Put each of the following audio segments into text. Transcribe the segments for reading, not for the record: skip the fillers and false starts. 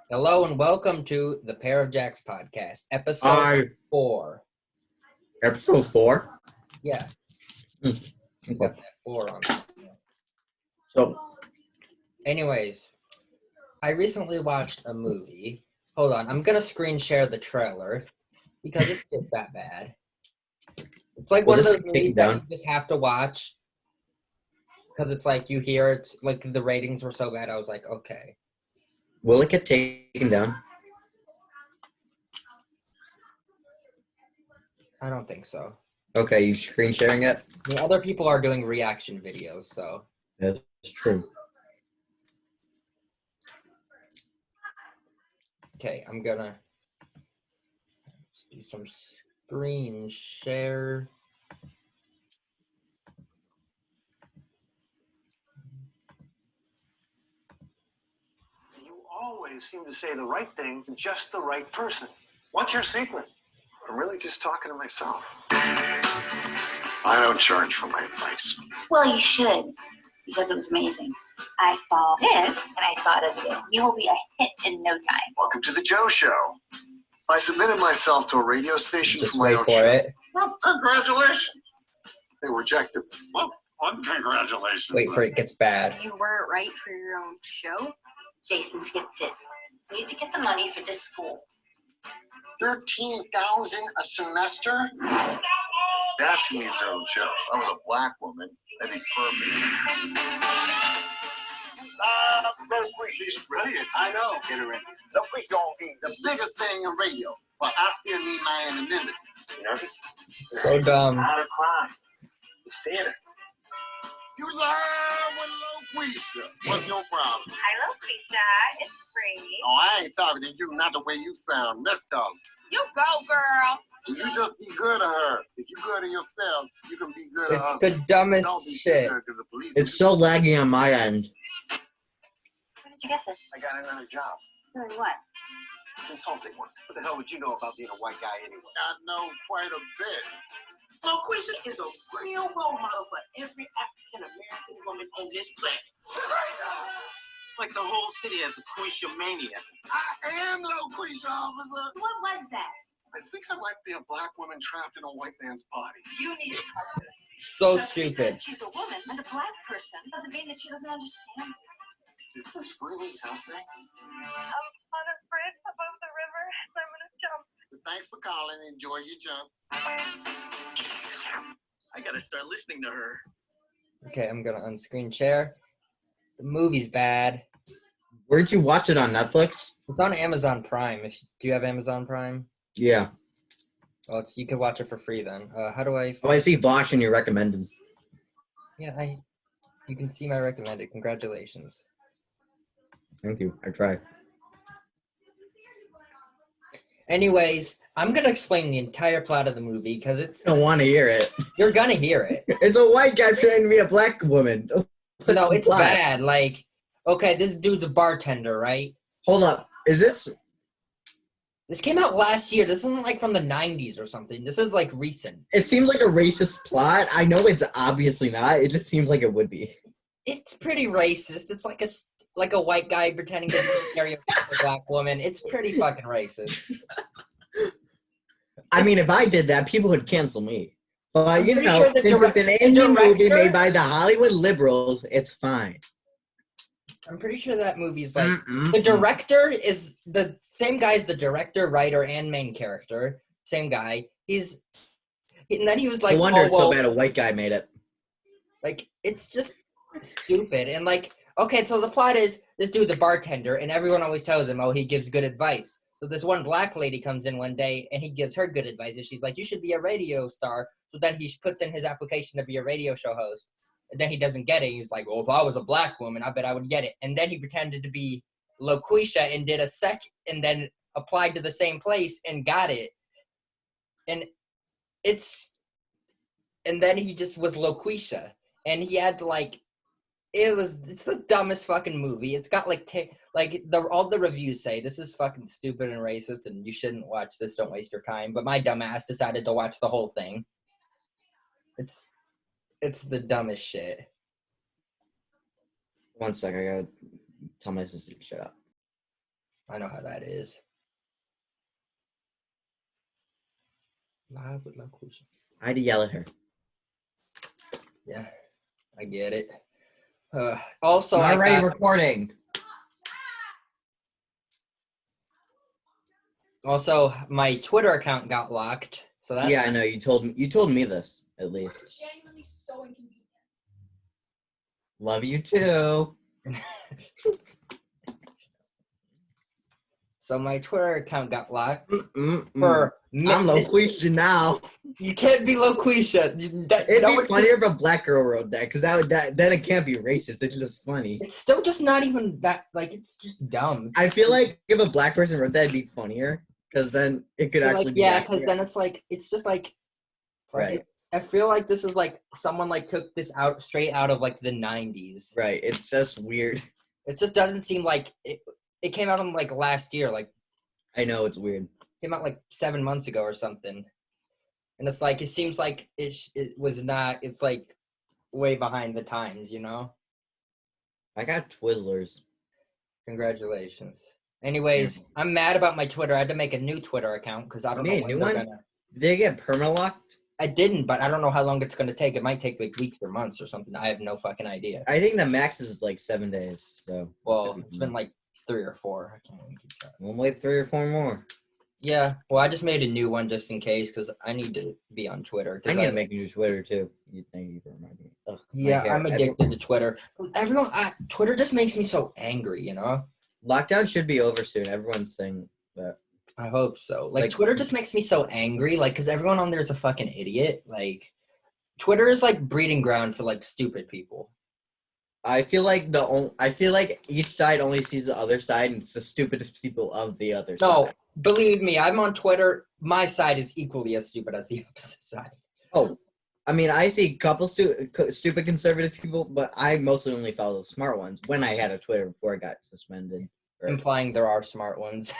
Hello and welcome to the Pair of Jacks podcast, episode I 4. episode 4. Yeah, Hmm, we got okay. that 4 on there. So Anyways, I recently watched a movie. Hold on, I'm gonna screen share the trailer because it's just that bad. It's like will one of this those get taken movies that you down? just have to watch because it's like you hear it's like the ratings were so bad. I was like, okay. Will it get taken down? I don't think so. Okay, you screen sharing it? I mean, other people are doing reaction videos, so That's true. okay, I'm gonna do some screen share. You always seem to say the right thing to just the right person. What's your secret? I'm really just talking to myself. I don't charge for my advice. Well, you should, because it was amazing. I saw this, and I thought of you. You will be a hit in no time. Welcome to the Joe Show. I submitted myself to a radio station Just for my wait own for show. it. Well, congratulations. They rejected me. Well, congratulations. Wait for it gets bad. You weren't right for your own show. Jason skipped it. We need to get the money for this school. 13,000 a semester? That's who needs their own show. I was a black woman. That'd be perfect. She's brilliant. I know. Get her in. Loqueesha be the biggest thing in radio, but I still need my anonymity. You nervous? So dumb. Not a crime. It's theater. You live with Loqueesha. What's your problem? Hi, Loqueesha. It's free. Oh, I ain't talking to you, not the way you sound. Next call. You go, girl. You just be good to her. If you good to yourself, you can be good to It's others. the dumbest Don't be shit. good to the police. It's so laggy on my end. Where did you get this? I got another job. Doing what? Consulting work. What the hell would you know about being a white guy anyway? I know quite a bit. Loqueesha is a real role model for every African-American woman on this planet. Like the whole city has a Queesha mania. I am Loqueesha, officer. What was that? I think I might be a black woman trapped in a white man's body. You need to talk to her. So Just stupid. because she's a woman and a black person doesn't mean that she doesn't understand. Is this really happening? I'm on a bridge above the river. I'm gonna jump. Thanks for calling. Enjoy your jump. I gotta start listening to her. Okay, I'm gonna unscreen share. The movie's bad. Where'd you watch it on Netflix? It's on Amazon Prime. Do you have Amazon Prime? Yeah. Well, you could watch it for free then. How do I? Oh, I see Bosch and you recommended. Yeah, you can see my recommended. Congratulations. Thank you. I tried. Anyways, I'm gonna explain the entire plot of the movie because I don't want to hear it. you're gonna hear it. It's a white guy pretending to be a black woman. What's No, the it's plot? bad. Like, okay, this dude's a bartender, right? Hold up. Is this? This came out last year. This isn't like from the 90s or something. This is like recent. It seems like a racist plot. I know it's obviously not. It just seems like it would be. It's pretty racist. It's like a white guy pretending to be a stereotypical black woman. It's pretty fucking racist. I mean, if I did that, people would cancel me. But, you pretty know, sure the since it's an indie movie director- made by the Hollywood liberals, it's fine. I'm pretty sure that movie's like the director is the same guy as the director, writer, and main character. Same guy. And then he was like, No wonder oh, it's so well, bad a white guy made it. like it's just stupid. And like, okay, so the plot is this dude's a bartender, and everyone always tells him, oh, he gives good advice. So this one black lady comes in one day, and he gives her good advice, and she's like, you should be a radio star. So then he puts in his application to be a radio show host. And then he doesn't get it. He's like, well, if I was a black woman, I bet I would get it. And then he pretended to be Loqueesha and did and then applied to the same place and got it. And then he just was Loqueesha. And he had to it's the dumbest fucking movie. It's got all the reviews say this is fucking stupid and racist and you shouldn't watch this. Don't waste your time. But my dumb ass decided to watch the whole thing. It's the dumbest shit. 1 sec, I gotta tell my sister to shut up. I know how that is. Live with Loqueesha. I had to yell at her. Yeah, I get it. Also, I'm already recording. Also, my Twitter account got locked. So that's Yeah, I know. You told me this at least. It's genuinely so inconvenient. Love you too. So my Twitter account got locked I'm for Loqueesha now. You can't be Loqueesha. It'd be funnier if a black girl wrote that, because then it can't be racist. It's just funny. It's still just not even that. Like, it's just dumb. I feel like if a black person wrote that, it'd be funnier, because then it could actually be yeah, accurate. because then it's just like Right. I feel like this is like someone like took this out straight out of like the 90s. Right. It's just weird. It just doesn't seem like it came out in like last year. Like, I know it's weird. came out like 7 months ago or something. And it's like, it seems like it was not, it's like way behind the times, you know? I got Twizzlers. Congratulations. Anyways, I'm mad about my Twitter. I had to make a new Twitter account because I don't know You made a when new they're one? gonna. Did it get perma-locked? I didn't, but I don't know how long it's gonna take. It might take like weeks or months or something. I have no fucking idea. I think the max is like 7 days. So Well, it's been like 3 or 4. I can't even keep track. we'll wait 3 or 4 more. Yeah, well, I just made a new one just in case because I need to be on Twitter. I need to make a new Twitter too. Thank you for reminding me. Ugh, my Yeah, hair. I'm addicted to Twitter. Twitter just makes me so angry, you know? Lockdown should be over soon. Everyone's saying that. I hope so. Like Twitter just makes me so angry, like, because everyone on there is a fucking idiot. Like, Twitter is like breeding ground for like stupid people. I feel like each side only sees the other side, and it's the stupidest people of the other No, side. believe me, I'm on Twitter. My side is equally as stupid as the opposite side. Oh, I mean, I see a couple stupid conservative people, but I mostly only follow the smart ones when I had a Twitter before I got suspended. Implying there are smart ones.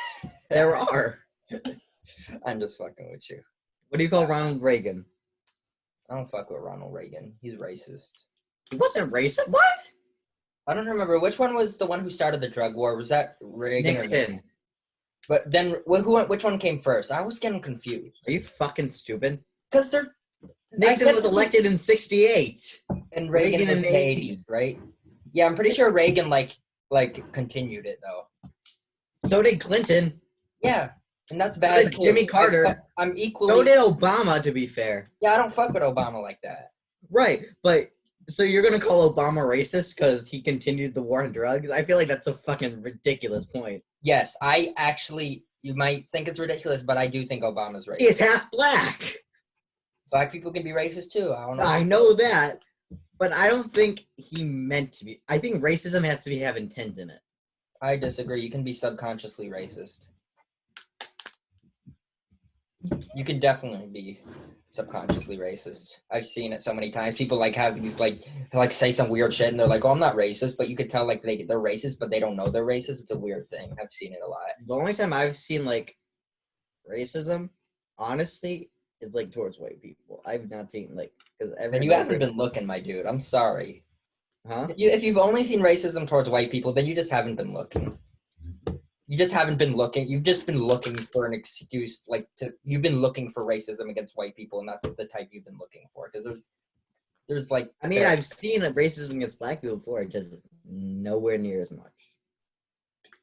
There are. I'm just fucking with you. What do you call Ronald Reagan? I don't fuck with Ronald Reagan. He's racist. He wasn't racist. What? I don't remember which one was the one who started the drug war. Was that Reagan or Nixon. But then which one came first? I was getting confused. Are you fucking stupid? Because they're Nixon was elected in '68. and Reagan was in the 80s, right? Yeah, I'm pretty sure Reagan like continued it though. So did Clinton. Yeah, and that's bad. So did Jimmy Carter. I'm equally. So did Obama, to be fair. Yeah, I don't fuck with Obama like that. Right, but so you're gonna call Obama racist because he continued the war on drugs? I feel like that's a fucking ridiculous point. Yes, you might think it's ridiculous, but I do think Obama's racist. He's half black. Black people can be racist too. I don't know. I know that, but I don't think he meant to be. I think racism has to have intent in it. I disagree. You can be subconsciously racist. You can definitely be subconsciously racist. I've seen it so many times. People like have these like say some weird shit and they're like, "Oh, I'm not racist," but you could tell like they're racist, but they don't know they're racist. It's a weird thing. I've seen it a lot. The only time I've seen like racism, honestly, is like towards white people. I've not seen like because And you haven't been looking, my dude. I'm sorry. Huh? If you've only seen racism towards white people, then you just haven't been looking. You just haven't been looking. You've just been looking for an excuse, you've been looking for racism against white people, and that's the type you've been looking for. Because there's like. I mean, I've seen racism against black people before, just nowhere near as much.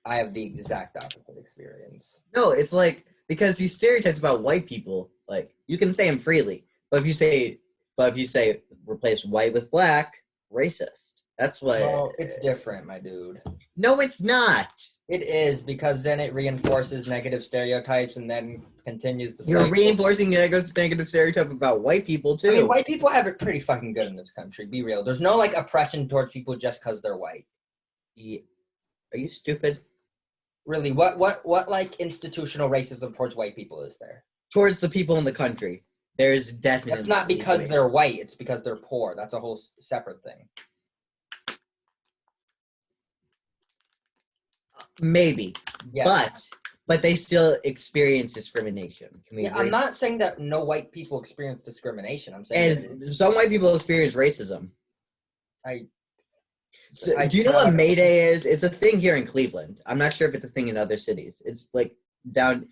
I have the exact opposite experience. No, it's like because these stereotypes about white people, like you can say them freely, but if you say replace white with black, racist. That's what. Well, it's different, my dude. No, it's not. It is, because then it reinforces negative stereotypes and then continues the You're cycle. reinforcing a negative stereotype about white people too. I mean, white people have it pretty fucking good in this country. Be real. There's no like oppression towards people just because they're white. Yeah. Are you stupid? Really, what like institutional racism towards white people is there? Towards the people in the country, there's definitely. It's not because they're white. It's because they're poor. That's a whole separate thing. Maybe, Yeah. but they still experience discrimination. Can we Yeah, agree? I'm not saying that no white people experience discrimination. I'm saying And some white people experience racism. I So, I do you know what cannot- May Day is? It's a thing here in Cleveland. I'm not sure if it's a thing in other cities. It's like down.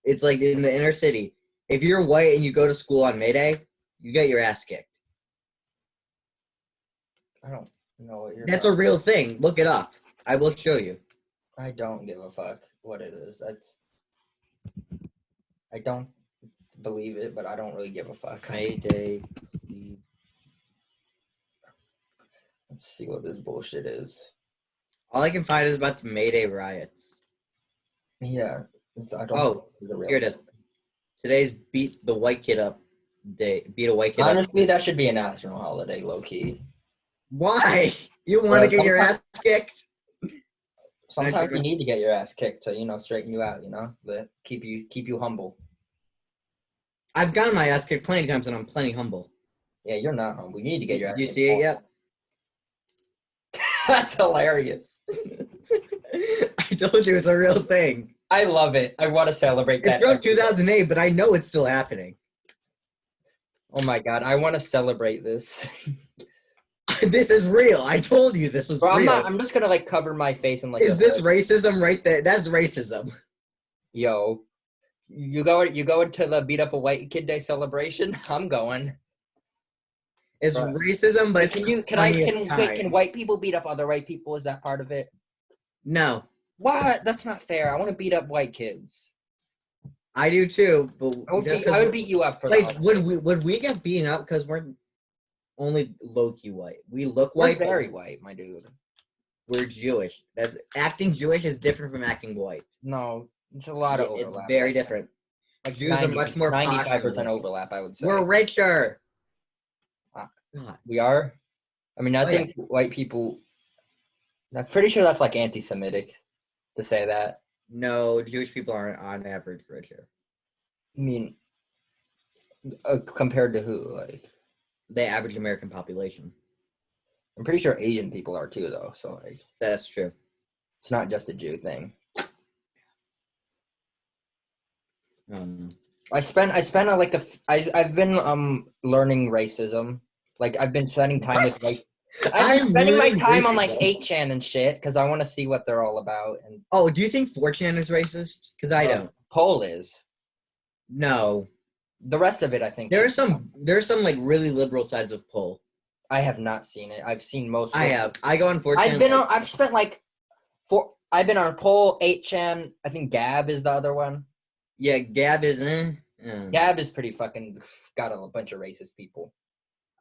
It's like in the inner city. If you're white and you go to school on May Day, you get your ass kicked. I don't know what you're That's a talking. real thing. Look it up. I will show you. I don't give a fuck what it is. I don't believe it, but I don't really give a fuck. May Day. Let's see what this bullshit is. All I can find is about the May Day riots. Yeah, I don't. Oh, think it's a real here it is. thing. Today's beat the white kid up day. Beat a white kid up. Honestly, that should be a national holiday, low key. Why? You want to get your ass kicked? Sometimes you need to get your ass kicked to, straighten you out. Keep you humble. I've gotten my ass kicked plenty of times, and I'm plenty humble. Yeah, you're not humble. You need to get your ass. Do you kicked see it more. yet? That's hilarious. I told you it's a real thing. I love it. I want to celebrate that. It's from 2008, but I know it's still happening. Oh my god, I want to celebrate this. This is real. I told you this was Bro, real. I'm just gonna cover my face and Is this hood. racism right there? That's racism. Yo, you going to the beat up a white kid day celebration? I'm going. It's Bro. racism, but Can white people beat up other white people? Is that part of it? No, What? That's not fair. I want to beat up white kids. I do too. But I would beat you up for like, that. would we get beaten up because we're only low-key white? We look We're white. but very white, my dude. We're Jewish. That's acting Jewish is different from acting white. No, it's a lot of It's overlap. very different. Like Jews are much more posh than 95% white. overlap, I would say. We're richer. God. We are. I mean, I Oh, think white people. I'm pretty sure that's like anti-Semitic to say that. No, Jewish people aren't on average richer. I mean, compared to who? Like, The average American population. I'm pretty sure Asian people are too, though. So like, That's true. it's not just a Jew thing. I've been learning racism. Like I've been spending time with like I've been spending my time on like 8chan and shit because I want to see what they're all about. And Oh, do you think 4chan is racist? Because I don't. Poll is. No. The rest of it, I think. There's some like really liberal sides of poll. I have not seen it. I've seen most. I have. I go on 4chan. I've been on Poll, 8chan. I think Gab is the other one. Yeah, Gab is. Gab is pretty fucking got a bunch of racist people.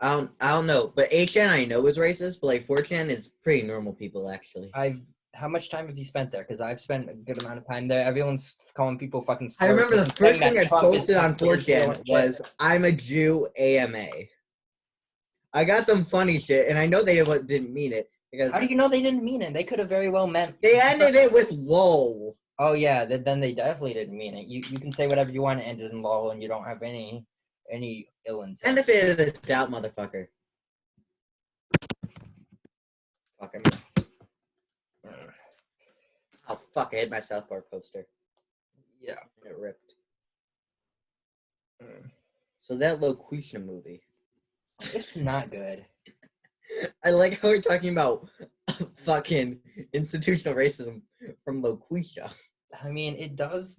I don't know, but 8chan I know is racist, but like 4chan is pretty normal people actually. How much time have you spent there? Because I've spent a good amount of time there. Everyone's calling people fucking. I remember the first thing I posted on Israel 4chan and was shit. "I'm a Jew AMA." I got some funny shit, and I know they didn't mean it because How do you know they didn't mean it? They could have very well meant. they ended it with "lol." Oh yeah, then they definitely didn't mean it. You can say whatever you want to end it in lol, and you don't have any ill intent. And if it is a doubt, motherfucker. Fuck him. Oh fuck! I hit my South Park poster. Yeah. It ripped. So that Loqueesha movie. It's not good. I like how we're talking about fucking institutional racism from Loqueesha. I mean, it does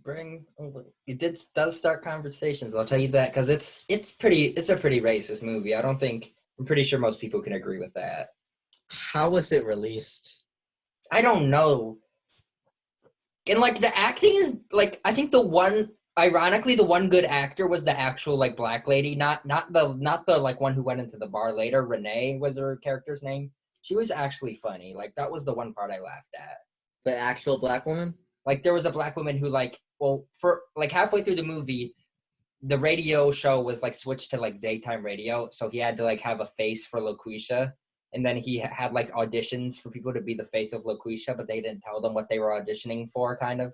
does start conversations. I'll tell you that because it's a pretty racist movie. I'm pretty sure most people can agree with that. How was it released? I don't know. And like the acting is like I think ironically the one good actor was the actual like black lady, not the like one who went into the bar later. Renee was her character's name. She was actually funny. Like that was the one part I laughed at. The actual black woman? Like there was a black woman who for like halfway through the movie, the radio show was like switched to like daytime radio, so he had to like have a face for Loqueesha. And then he had like auditions for people to be the face of Loqueesha, but they didn't tell them what they were auditioning for, kind of.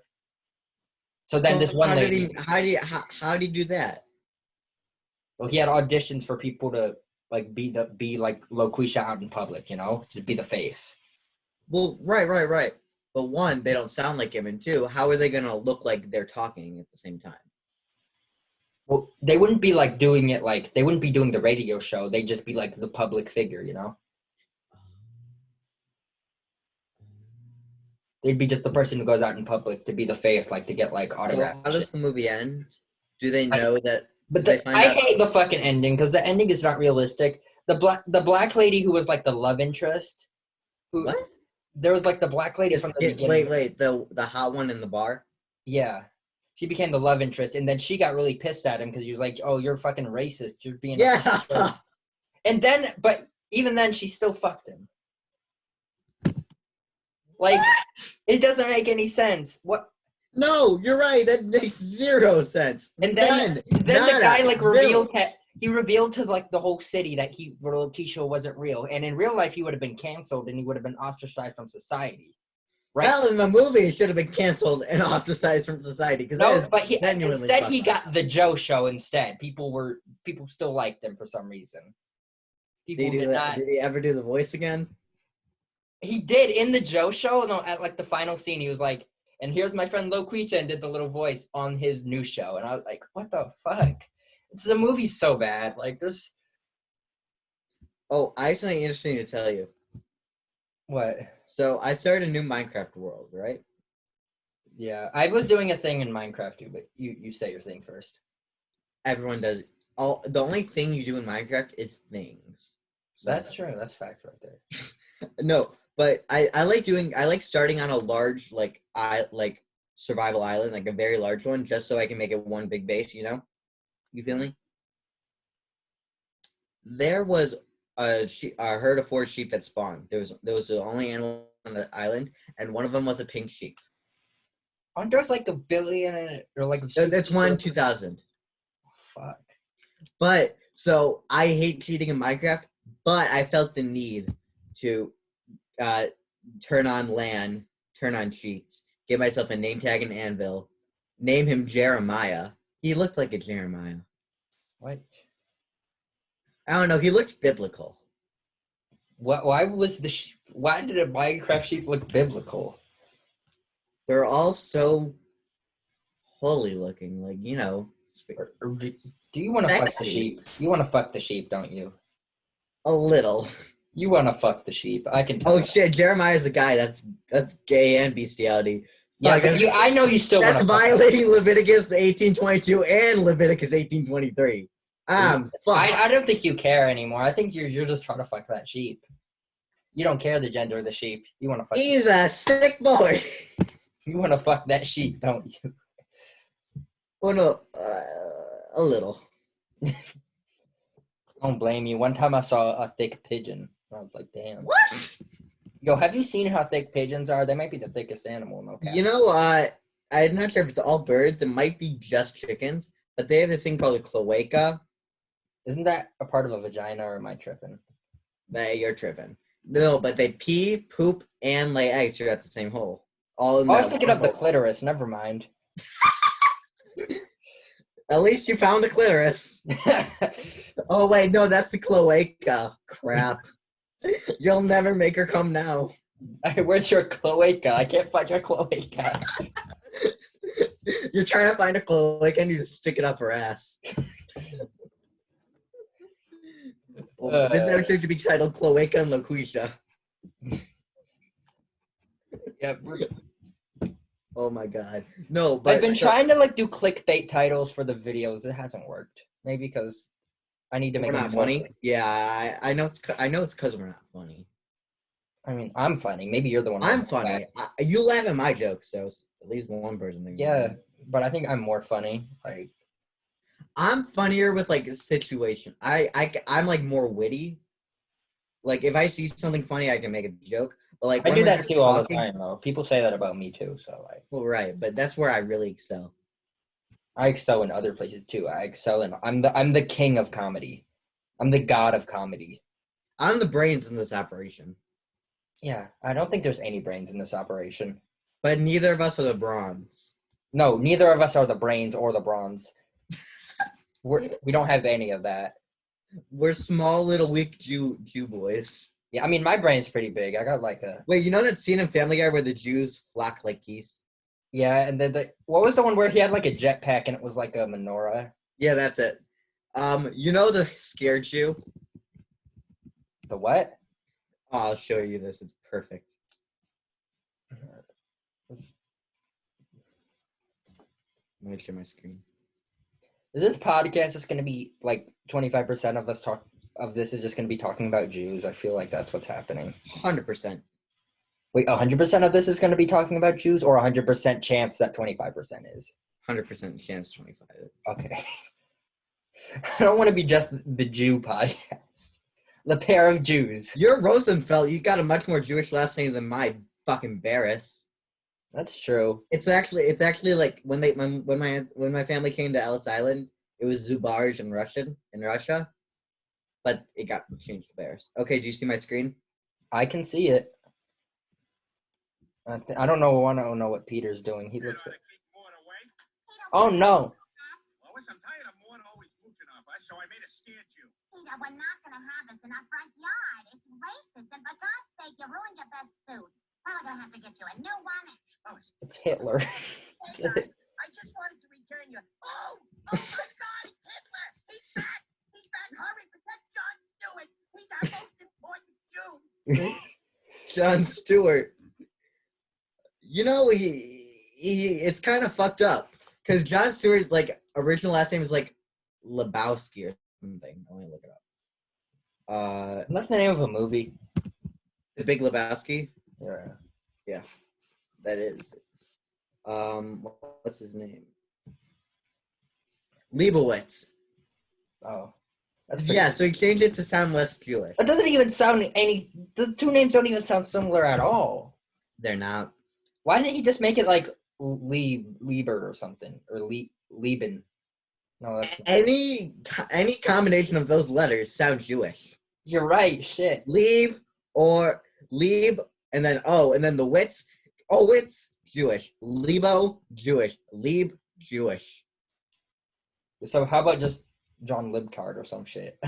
So then this one lady. How do you do that? Well, he had auditions for people to like be like Loqueesha out in public, just be the face. Well, right. But one, they don't sound like him, and two, how are they gonna look like they're talking at the same time? Well, they wouldn't be like doing it like they wouldn't be doing the radio show. They'd just be like the public figure, They'd be just the person who goes out in public to be the face, like to get like So autographs. how does the movie end? Do they I- know that? But do they find I out? hate the fucking ending because the ending is not realistic. The black lady who was like the love interest, who What? there was like the black lady from the beginning. Wait. The hot one in the bar. Yeah, she became the love interest, and then she got really pissed at him because he was like, "Oh, you're fucking racist. You're being a Yeah. fucking jerk." And then, but even then, she still fucked him. Like, it doesn't make any sense. What? No, you're right. That makes zero sense. And then the Nada. guy like revealed Zero. that he revealed to like the whole city that Loqueesha wasn't real, and in real life he would have been canceled and he would have been ostracized from society. Right? Well, in the movie, it should have been canceled and ostracized from society because No, but he genuinely instead he fucked up. got the Joe show instead. People still liked him for some reason. People Did he, did not. did he ever do the voice again? He did in the Joe show. No, at like the final scene, he was like, "And here's my friend Loqueesha," and did the little voice on his new show. And I was like, "What the fuck?" The movie's so bad. Like, there's Oh, I have something interesting to tell you. what? So I started a new Minecraft world, right? Yeah, I was doing a thing in Minecraft too, but you say your thing first. Everyone does it. The only thing you do in Minecraft is things. So That's true. That's fact right there. no, but I like starting on a large like survival island, like a very large one, just so I can make it one big base, you know? You feel me? There was a herd of 4 sheep that spawned. There was the only animal on the island, and one of them was a pink sheep. Aren't there like a billion or like? That's one in 2000. Fuck. But so I hate cheating in Minecraft, but I felt the need to turn on LAN, turn on cheats, give myself a name tag and anvil, name him Jeremiah. He looked like a Jeremiah. What? I don't know. He looked biblical. What? Why did a Minecraft sheep look biblical? They're all so holy looking, like, you know. Or do you want to fuck the Sexy. sheep? You want to fuck the sheep, don't you? A little. You want to fuck the sheep. I can tell. Oh shit, Jeremiah's a guy. That's gay and bestiality. Yeah, Fuck, but I know you still want that's to fuck. violating Leviticus 18:22 and Leviticus 18:23. Fuck. I don't think you care anymore. I think you're just trying to fuck that sheep. You don't care the gender of the sheep. You want to fuck. He's a thick boy. You want to fuck that sheep, don't you? Oh no, a little. I don't blame you. One time I saw a thick pigeon. I was like, damn. What? Yo, have you seen how thick pigeons are? They might be the thickest animal. No cap. You know, I'm not sure if it's all birds. It might be just chickens, but they have this thing called a cloaca. Isn't that a part of a vagina, or am I tripping? You're tripping. No, but they pee, poop, and lay eggs here at the same hole. All in I was that thinking one of the hole. clitoris. Never mind. At least you found the clitoris. Oh wait, no, that's the cloaca. Crap. You'll never make her come now. Where's your cloaca? I can't find your cloaca. You're trying to find a cloaca and you just stick it up her ass. Well, this episode should be titled Cloaca and Loqueesha. Yep. Oh my god. No, but I've been trying to like do clickbait titles for the videos. It hasn't worked. Maybe because I need to we're make not them more funny. Yeah, I know. I know it's because we're not funny. I mean, I'm funny. Maybe you're the one. I'm who's funny. bad. You laugh at my jokes, so at least one person thinks. Yeah, but I think I'm more funny. Like, I'm funnier with like a situation. I'm like more witty. Like if I see something funny, I can make a joke. But like I when do we're that just too all the talking- time, though. People say that about me too. So like, Well, right, but that's where I really excel. I excel in other places too. I excel in. I'm the king of comedy. I'm the god of comedy. I'm the brains in this operation, Yeah, I don't think there's any brains in this operation. but neither of us are the bronze. No, neither of us are the brains or the bronze. We don't have any of that. We're small little weak Jew boys. Yeah, I mean, my brain's pretty big. I got like a Wait, you know that scene in Family Guy where the Jews flock like geese? yeah, and then what was the one where he had like a jetpack and it was like a menorah? Yeah, that's it. You know the scared Jew? The what? I'll show you this. It's perfect. Let me share my screen. Is this podcast just going to be like 25% of us talk of this is just going to be talking about Jews? I feel like that's what's happening. 100%. Wait, 100% of this is going to be talking about Jews, or 100% chance that 25% is? 100% chance 25. Okay. I don't want to be just the Jew podcast. The pair of Jews. You're Rosenfeld. You got a much more Jewish last name than my fucking Barris. That's true. It's actually like when my family came to Ellis Island, it was Zubarj in Russia, but it got changed to Barris. Okay, do you see my screen? I can see it. I don't know. I don't know what Peter's doing. He looks good. Oh no! Lois, I'm tired of Morton always mooching off us, so I made a scant you. Peter, we're not going to have this in our front yard. It's racist, and for God's sake, you ruined your best suit. Now I'm going to have to get you a new one. It's Hitler. I just wanted to return you. Oh my God, it's Hitler. He's back. He's back. Hurry, protect John Stewart. He's our most important Jew. John Stewart. You know, he it's kind of fucked up because John Stewart's like original last name is like Lebowski or something. Let me look it up. That's the name of a movie. The Big Lebowski. Yeah. That is. What's his name? Leibowitz. Oh. Yeah, so he changed it to sound less Jewish. It doesn't even sound the two names don't even sound similar at all. They're not. Why didn't he just make it like Lieber or something? Or Lieben? No, that's Any combination of those letters sound Jewish. You're right, shit. Lieb or Lieb, and then and then the Witz. Owitz, Jewish. Lebo, Jewish. Lieb, Jewish. So how about just John Libtard or some shit?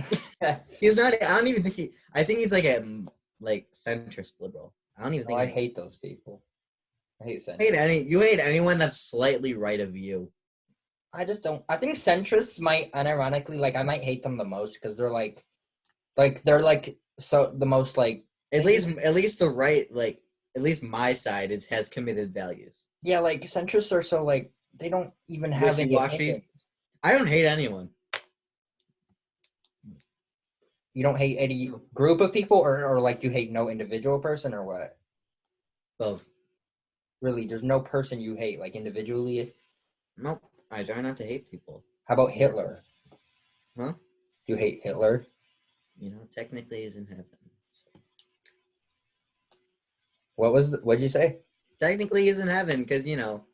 He's not. I don't even think I think he's like a centrist liberal. I don't even think. I hate those people. I hate centrists. You hate anyone that's slightly right of you. I just don't. I think centrists might, unironically, like I might hate them the most because they're so the most like. At least the right, like at least my side has committed values. Yeah, like centrists are so like they don't even have any opinions. I don't hate anyone. You don't hate any group of people, or like you hate no individual person, or what? Both. Really, there's no person you hate, like individually? Nope. I try not to hate people. How about Hitler? Huh? You hate Hitler? You know, technically he's in heaven. So. What'd you say? Technically he's in heaven because, you know,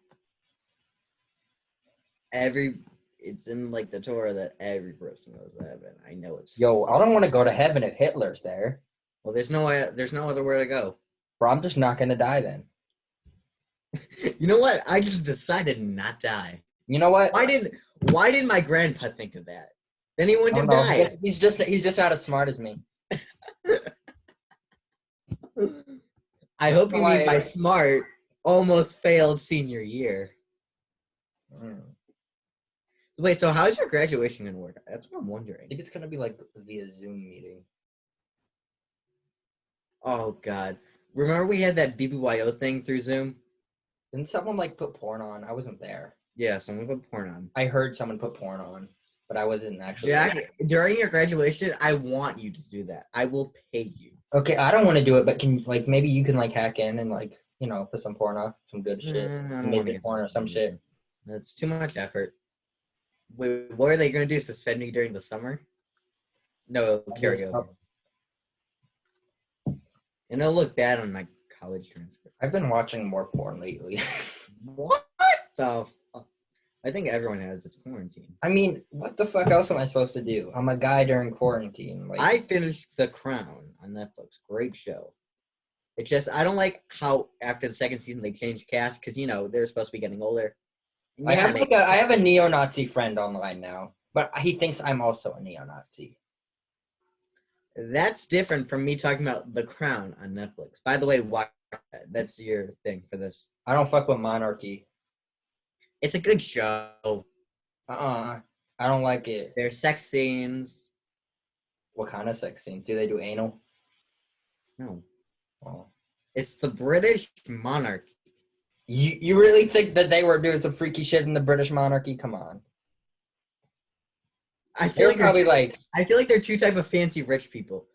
it's in like the Torah that every person goes to heaven. I know it's. Yo, I don't want to go to heaven if Hitler's there. Well, there's no other way to go. Bro, I'm just not gonna die then. You know what? I just decided not die. You know what? Why didn't my grandpa think of that? Then he wouldn't have died. He's just not as smart as me. I hope you mean by smart, almost failed senior year. Wait, so how's your graduation gonna work? That's what I'm wondering. I think it's gonna be like via Zoom meeting. Oh God! Remember we had that BBYO thing through Zoom? Didn't someone like put porn on? I wasn't there. Yeah, someone put porn on. I heard someone put porn on, but I wasn't actually. Jack, there. During your graduation, I want you to do that. I will pay you. Okay, I don't want to do it, but can maybe you can like hack in and like put some porn up, some good shit, maybe porn or some shit. That's too much effort. Wait, what are they gonna do? Suspend me during the summer? No, karaoke. And it'll look bad on my college transcript. I've been watching more porn lately. What the fuck? I think everyone has this quarantine. I mean, what the fuck else am I supposed to do? I'm a guy during quarantine. Like I finished The Crown on Netflix. Great show. It's just I don't like how after the second season they changed cast because they're supposed to be getting older. I have a neo-Nazi friend online now, but he thinks I'm also a neo-Nazi. That's different from me talking about The Crown on Netflix. By the way, watch that. That's your thing for this. I don't fuck with monarchy. It's a good show. I don't like it. There's sex scenes. What kind of sex scenes? Do they do anal? No. Oh. It's the British monarchy. You really think that they were doing some freaky shit in the British monarchy? Come on. I They feel were like probably like, I feel like they're two type of fancy rich people.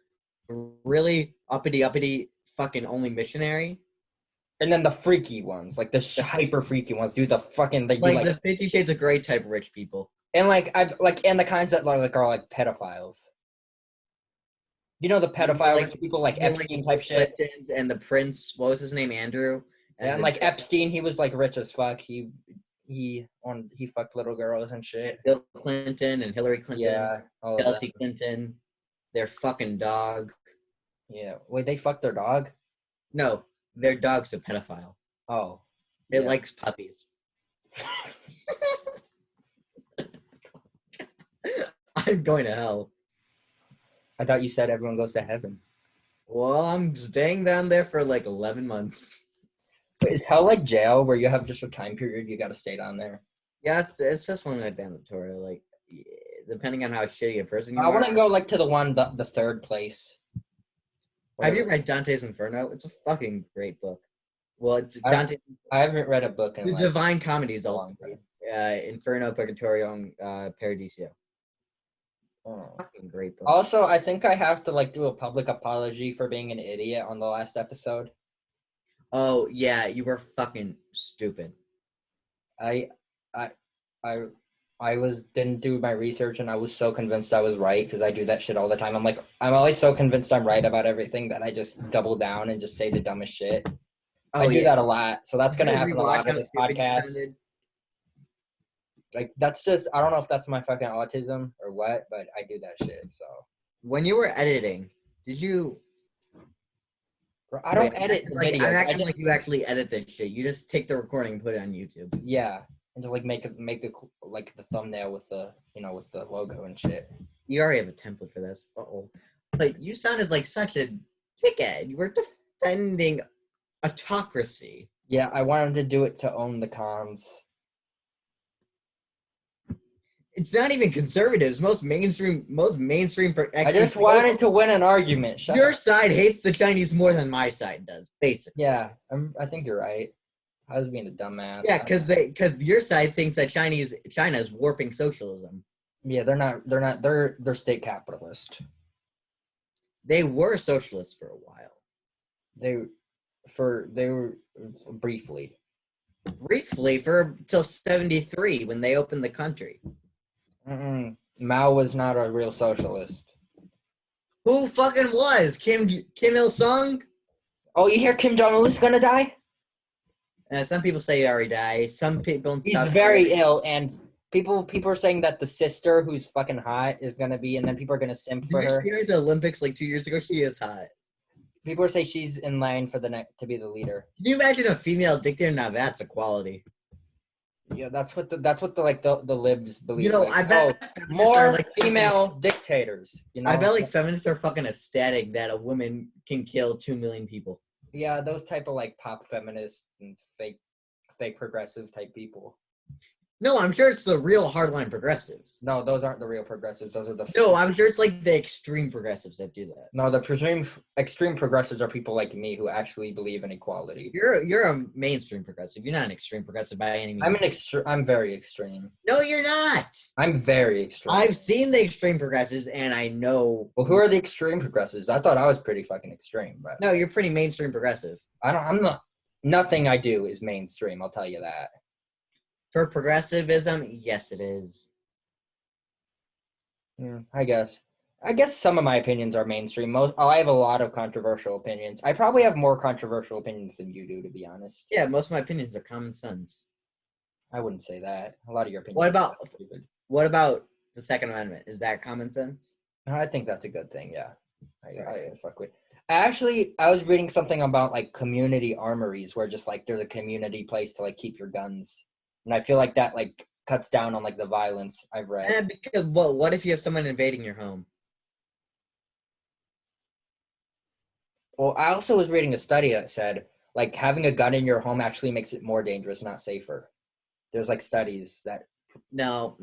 Really uppity, fucking only missionary. and then the freaky ones, like the hyper freaky ones, do the fucking they do Like like the 50 Shades of Grey type rich people. and like I've like and the kinds that like are like pedophiles. You know the pedophile like- rich people like You know, Epstein like type shit. Clintons and the prince, what was his name? Andrew? And the- like Epstein, he was like rich as fuck. He fucked little girls and shit. Bill Clinton and Hillary Clinton. Yeah, all of Chelsea them. Clinton. Their fucking dog. Yeah. Wait, they fucked their dog? No, their dog's a pedophile. Oh. It yeah. likes puppies. I'm going to hell. I thought you said everyone goes to heaven. Well, I'm staying down there for like 11 months. Wait, is hell like jail where you have just a time period you gotta stay down there? Yeah, it's just something like mandatory. Like, depending on how shitty a person you I are. want to go like to the third place. Have you Whatever. read Dante's Inferno? It's a fucking great book. Well, it's I- Dante. I haven't read a book in The like Divine Comedies, a all long time. Inferno, Purgatorio, and Paradiso. Oh. Fucking great book. Also, I think I have to like do a public apology for being an idiot on the last episode. Oh yeah, you were fucking stupid. I didn't do my research and I was so convinced I was right because I do that shit all the time. I'm always so convinced I'm right about everything that I just double down and just say the dumbest shit. Oh I do yeah. that a lot, so that's gonna Did you happen a rewatch lot of how this stupid you podcast. sounded? Like that's just I don't know if that's my fucking autism or what, but I do that shit. So When you were editing, did you? I don't Wait, edit I'm videos. I acting just like you actually edit this shit. You just take the recording and put it on YouTube. yeah, and just like make like the thumbnail with the with the logo and shit. You already have a template for this. Uh-oh. But you sounded like such a dickhead. You were defending autocracy. Yeah, I wanted to do it to own the cons. It's not even conservatives. Most mainstream. I just wanted to win an argument. Shut Your up. side hates the Chinese more than my side does, basically. Yeah, I think you're right. I was being a dumbass. Yeah, because your side thinks that China is warping socialism. Yeah, they're not. They're state capitalist. They were socialists for a while. They were briefly. Briefly, for till '73 when they opened the country. Mao was not a real socialist. Who fucking was Kim Il Sung? Oh, you hear Kim Jong Un is gonna die? Some people say he already died. Some people in He's South very Korea- ill, and people are saying that the sister who's fucking hot is gonna be, and then people are gonna simp for Did you her. see her at the Olympics like 2 years ago? She is hot. People are saying she's in line for to be the leader. Can you imagine a female dictator? Now that's equality. Yeah, that's what the libs believe. You know, like, I bet oh, feminists more are, like, female dictators. You know, I bet like feminists are fucking ecstatic that a woman can kill 2 million people. yeah, those type of like pop feminists and fake progressive type people. No, I'm sure it's the real hardline progressives. No, those aren't the real progressives. Those are the No, I'm sure it's like the extreme progressives that do that. no. The extreme progressives are people like me who actually believe in equality. You're a mainstream progressive. You're not an extreme progressive by any means. I'm very extreme. No, you're not. I'm very extreme. I've seen the extreme progressives, and I know. Well, who are the extreme progressives? I thought I was pretty fucking extreme, but No, you're pretty mainstream progressive. I'm not. Nothing I do is mainstream. I'll tell you that. For progressivism, yes, it is. I guess some of my opinions are mainstream. I have a lot of controversial opinions. I probably have more controversial opinions than you do, to be honest. Yeah, most of my opinions are common sense. I wouldn't say that. A lot of your opinions. What about- are stupid. What about the Second Amendment? Is that common sense? I think that's a good thing. Yeah, I Right. fuck with. Actually, I was reading something about like community armories, where just like there's a community place to like keep your guns, and I feel like that like cuts down on like the violence I've read. Because what if you have someone invading your home? Well, I also was reading a study that said like having a gun in your home actually makes it more dangerous, not safer. There's like studies that No.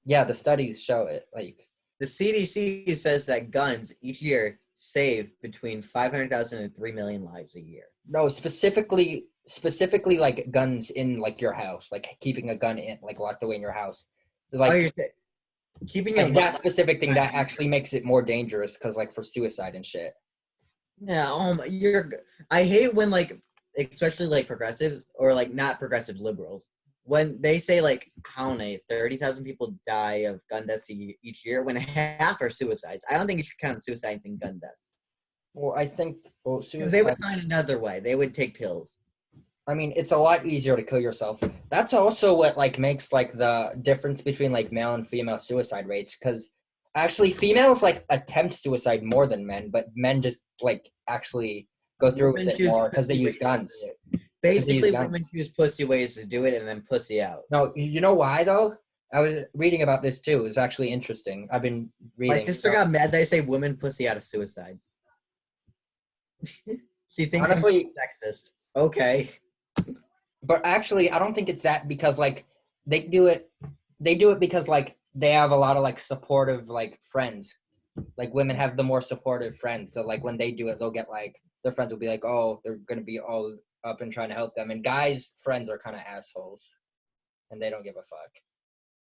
yeah, the studies show it. Like The CDC says that guns each year save between 500,000 and 3 million lives a year. no, specifically specifically like guns in like your house, like keeping a gun in like locked away in your house. Oh, Like you're keeping like it that locked. specific thing that Right. actually makes it more dangerous because like for suicide and shit. Yeah, I hate when like, especially like progressives or like not progressive liberals, when they say like how many 30,000 people die of gun deaths each year when half are suicides. I don't think you should count suicides and gun deaths Well, I think because they would suicide. find another way. They would take pills. I mean, it's a lot easier to kill yourself. That's also what like makes like the difference between like male and female suicide rates. Because actually, females like attempt suicide more than men, but men just like actually go through with Women it choose more because they pussy use ways to do guns. it. Because they use Basically, guns. women choose pussy ways to do it and then pussy out. No, you know why though? I was reading about this too. It's actually interesting. I've been My reading. sister got mad that I say women pussy out of suicide. She thinks I'm Honestly, sexist. Okay. but actually, I don't think it's that because like they do it. They do it because like they have a lot of like supportive like friends. Like women have the more supportive friends, so like when they do it, they'll get like their friends will be like, oh, they're gonna be all up and trying to help them. And guys' friends are kind of assholes, and they don't give a fuck.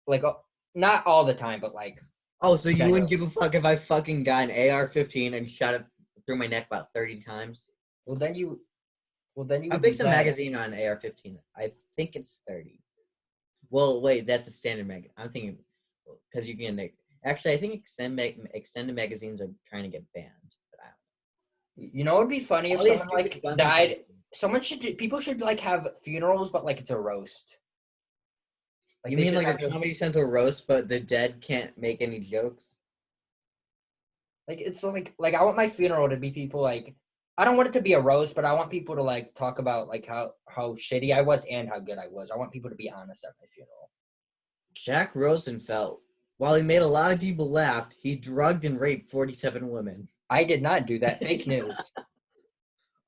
Like not all the time, but like Oh, so you wouldn't generally. give a fuck if I fucking got an AR-15 and shot it through my neck about 30 times? Well, then you. Well, then you How would be big's a dead. magazine on an AR-15? I think it's 30. Well, wait, that's the standard mag. I'm thinking because you can actually. I think extended magazines are trying to get banned. But I You know, it'd be funny if all these someone stupid like guns and died. shit. Someone should do, people should like have funerals, but like it's a roast. Like You they mean should like a actually Comedy Central roast, but the dead can't make any jokes? like it's like I want my funeral to be people like I don't want it to be a roast, but I want people to like talk about like how shitty I was and how good I was. I want people to be honest at my funeral. Jack Rosenfeld, while he made a lot of people laugh, he drugged and raped 47 women. I did not do that. Fake news.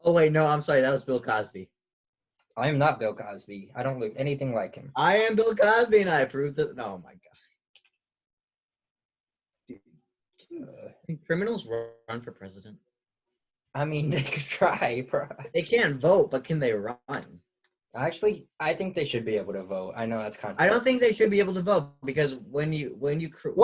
Oh wait, no, I'm sorry, that was Bill Cosby. I am not Bill Cosby. I don't look anything like him. I am Bill Cosby, and I approve that. Oh my god, can criminals run for president? I mean, they could try. They can't vote, but can they run? Actually, I think they should be able to vote. I know that's I controversial. don't think they should be able to vote because What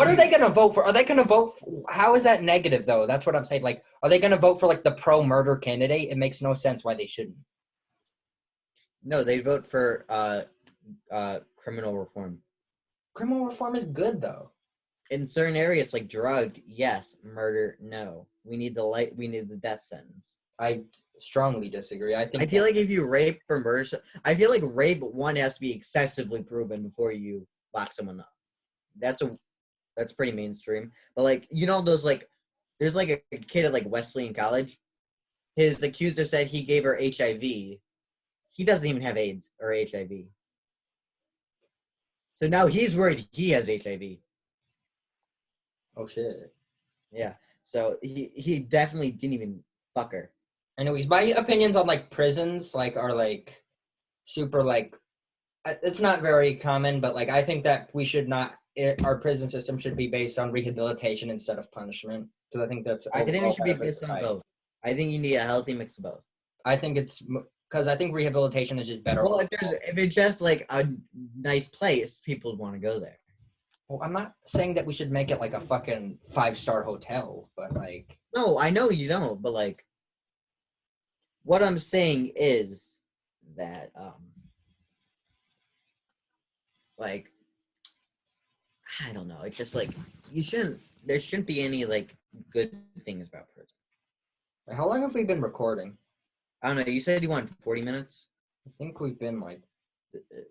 are they going to vote for? Are they going to vote? How is that negative, though? That's what I'm saying. Like, are they going to vote for, like, the pro-murder candidate? It makes no sense why they shouldn't. No, they vote for criminal reform. Criminal reform is good, though. In certain areas like drug, yes. Murder, no. We need the death sentence. I strongly disagree. I think I feel like if you rape or murder, I feel like rape one has to be excessively proven before you lock someone up. That's pretty mainstream. But like those like there's like a kid at like Wesleyan College. His accuser said he gave her HIV. He doesn't even have AIDS or HIV. So now he's worried he has HIV. oh, shit. Yeah. So he definitely didn't even fuck her. Anyways, my opinions on, like, prisons, like, are, like, super, like, it's not very common, but, like, I think that we should not, our prison system should be based on rehabilitation instead of punishment. Because I think that's I think it overall should be better for based on society. both. I think you need a healthy mix of both. I think it's because I think rehabilitation is just better. Well, if it's just like a nice place, people want to go there. Well, I'm not saying that we should make it like a fucking 5-star hotel, but like. No, I know you don't, but like, what I'm saying is that like, I don't know. It's just like there shouldn't be any like good things about prison. How long have we been recording? I don't know. You said you want 40 minutes. I think we've been like.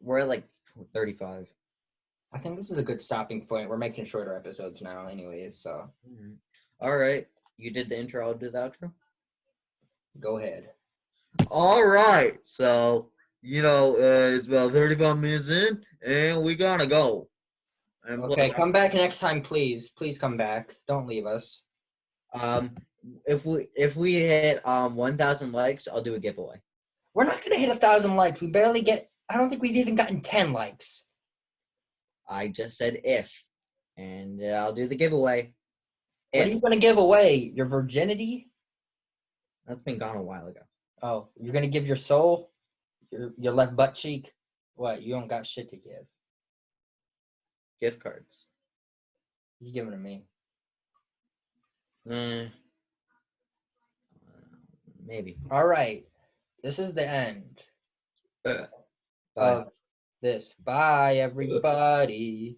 We're at like 35. I think this is a good stopping point. We're making shorter episodes now, anyways. So. All right. You did the intro. I'll do the outro. Go ahead. All right. So it's about 35 minutes in, and we gotta go. And Okay, come back next time, please. Please come back. Don't leave us. If we hit 1,000 likes, I'll do a giveaway. We're not gonna hit 1,000 likes. We barely get. I don't think we've even gotten 10 likes. I just said if, and I'll do the giveaway. What are you gonna give away? Your virginity? That's been gone a while ago. Oh, you're gonna give your soul? Your left butt cheek. What? You don't got shit to give. Gift cards. You give them to me. Maybe. All right. This is the end Bye. of this. Bye, everybody.